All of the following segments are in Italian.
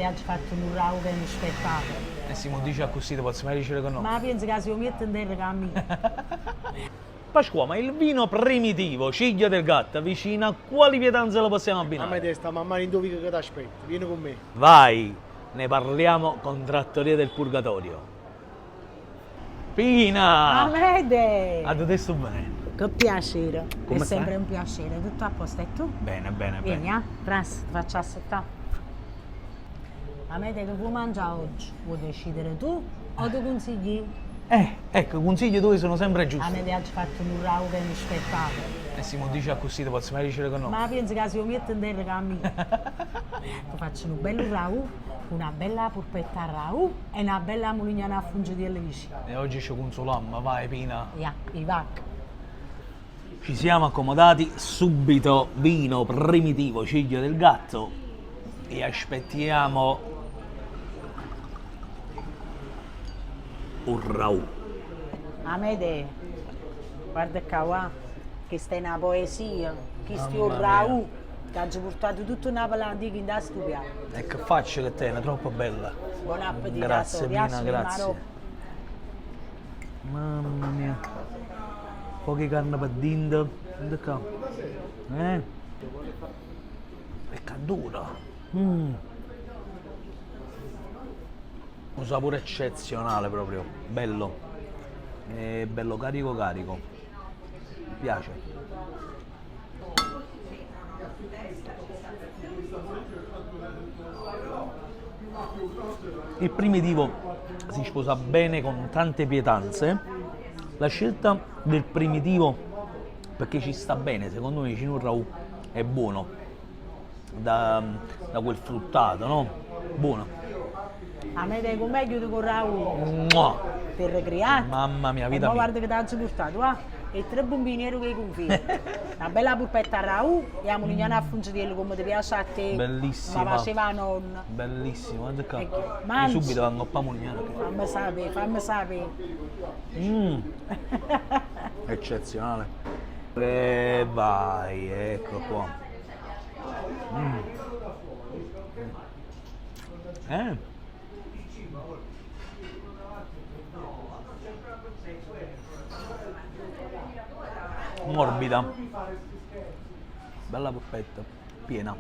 Oggi fatto un rau che è uno spettacolo. Se mi dice così, ti posso mai dicere che no? Ma pensi che se lo metto in terra cammino? Pasqua, ma il vino primitivo, Ciglia del Gatto, vicino a quali pietanze lo possiamo A me abbinare? testa, mamma in dove che ti aspetta, vieni con me. Vai, ne parliamo con Trattoria del Purgatorio. Pina! Amede! A te sto bene? Che piacere, Come è sempre stai? un piacere, tutto a posto e tu? Bene, bene, Vieni, bene. Tras, ti faccio aspettare. Amede, che vuoi mangiare oggi? Vuoi decidere tu o tu consigli? Ecco, consigli tuoi sono sempre giusti. Amede, oggi fatto un rau che è uno spettacolo. Se mi dice così, ti posso mai dicere che no? Ma pensi che se lo metto in terra cammino? Ti faccio un bello rau, una bella polpetta a rau e una bella mulignana a fungitielle vicino. E oggi ci consoliamo, vai Pina. Ja, i vac. Ci siamo accomodati, subito vino primitivo Ciglia del Gatto e aspettiamo un rau. Amede, guarda qua, che sta in una poesia, che sti Mamma un rau, che ha portato tutto Napoli antico in da stupiare. E che faccio che te, è troppo bella. Buon appetito, Grazie Pina, piace grazie. Mamma mia. Poche carne per dentro. Guarda qua. È dura. Un sapore eccezionale proprio, bello. È bello carico carico. Mi piace. Il primitivo si sposa bene con tante pietanze. La scelta del primitivo perché ci sta bene, secondo me vicino al rau è buono, da quel fruttato, no? Buono. Amede, com'è che tu con rau? Mua! Per ricreare. Mamma mia, E vita mo mia. guarda che ti ha portato, e tre bombini neri con i confini. Una bella polpetta a rau e la mulignana a fungitielle come ti piace a te. Bellissima. Ma faceva la nonna. Bellissimo, guarda qua. Ecco, Io mangi. subito vengo a pamulignare. Fammi sapere, fammi sapere. Eccezionale. E vai, ecco qua. Morbida. Bella polpetta, piena.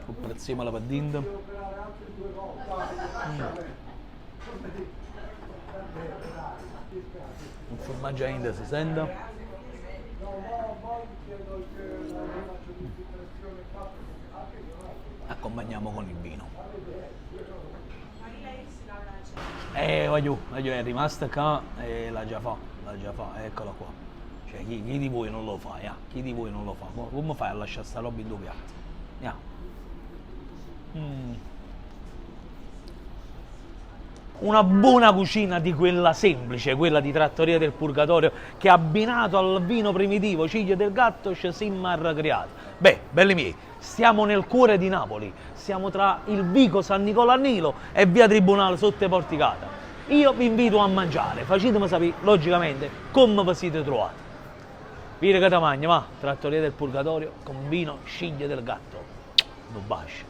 Un prezzemolo per dentro. Un formaggio ainda si sente. Accompagniamo con il vino. Voglio, è rimasta qua e l'ha già fa, eccola qua. Cioè, chi di voi non lo fa, chi di voi non lo fa? Come fai a lasciare sta roba in due piatti? Una buona cucina di quella semplice, quella di Trattoria del Purgatorio, che abbinato al vino primitivo Ciglia del Gatto ci siamo creato. Beh, belli miei, stiamo nel cuore di Napoli, siamo tra il Vico San Nicola a Nilo e via Tribunale sotto Porticata. Io vi invito a mangiare, fatemi sapere, logicamente, come vi siete trovati. Vire che te mangia, ma Trattoria del Purgatorio con vino Ciglia del Gatto. Un bacio.